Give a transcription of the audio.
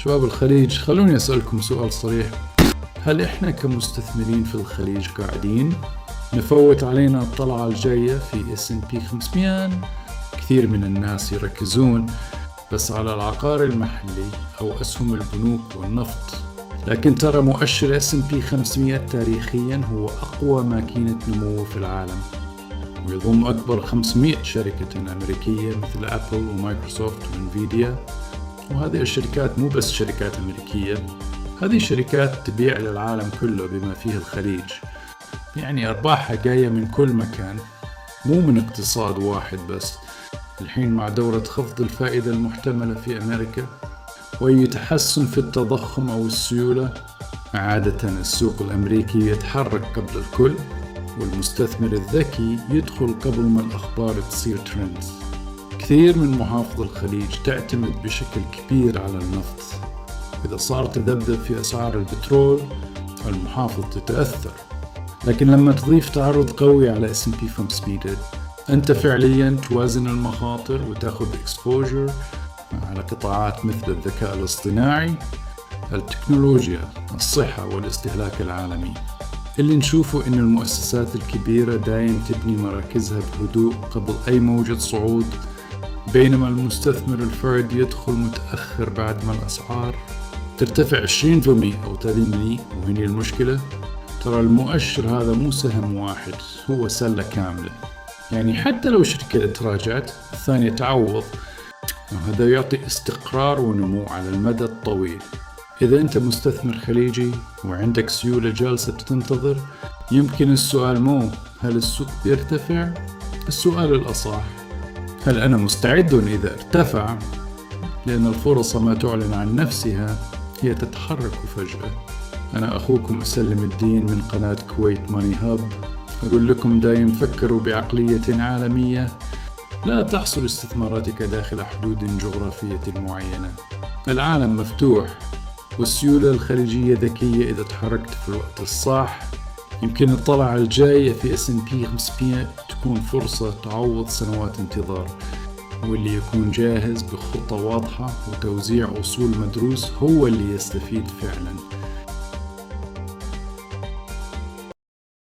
شباب الخليج، خلوني أسألكم سؤال صريح. هل إحنا كمستثمرين في الخليج قاعدين نفوت علينا الطلعة الجاية في S&P 500؟ كثير من الناس يركزون بس على العقار المحلي أو أسهم البنوك والنفط، لكن ترى مؤشر S&P 500 تاريخياً هو أقوى ماكينة نمو في العالم، ويضم أكبر 500 شركة أمريكية مثل أبل ومايكروسوفت وإنفيديا. وهذه الشركات مو بس شركات أمريكية، هذه شركات تبيع للعالم كله بما فيه الخليج، يعني أرباحها جاية من كل مكان، مو من اقتصاد واحد بس. الحين مع دورة خفض الفائدة المحتملة في أمريكا وأي تحسن في التضخم أو السيولة، عادة السوق الأمريكي يتحرك قبل الكل، والمستثمر الذكي يدخل قبل ما الأخبار تصير ترند. كثير من محافظ الخليج تعتمد بشكل كبير على النفط. إذا صار تذبذب في أسعار البترول المحافظ تتأثر، لكن لما تضيف تعرض قوي على S&P 500 أنت فعليا توازن المخاطر وتأخذ exposure على قطاعات مثل الذكاء الاصطناعي، التكنولوجيا، الصحة والاستهلاك العالمي. اللي نشوفه إن المؤسسات الكبيرة دايم تبني مراكزها بهدوء قبل أي موجة صعود، بينما المستثمر الفرد يدخل متأخر بعد ما الأسعار ترتفع 20% أو 30%. وهني المشكلة، ترى المؤشر هذا مو سهم واحد، هو سلة كاملة. يعني حتى لو شركة تراجعت الثانية تعوض، وهذا يعطي استقرار ونمو على المدى الطويل. إذا أنت مستثمر خليجي وعندك سيولة جالسة تنتظر، يمكن السؤال مو هل السوق بيرتفع؟ السؤال الأصح، هل أنا مستعد إذا ارتفع؟ لأن الفرص ما تعلن عن نفسها، هي تتحرك فجأة. أنا أخوكم أسلم الدين من قناة كويت ماني هاب، أقول لكم دايم فكروا بعقلية عالمية، لا تحصر استثماراتك داخل حدود جغرافية معينة. العالم مفتوح، والسيولة الخليجية ذكية. إذا تحركت في الوقت الصح، يمكن الطلعة الجاية في S&P 500 تكون فرصة تعوض سنوات انتظار. واللي يكون جاهز بخطة واضحة وتوزيع أصول مدروس هو اللي يستفيد فعلا.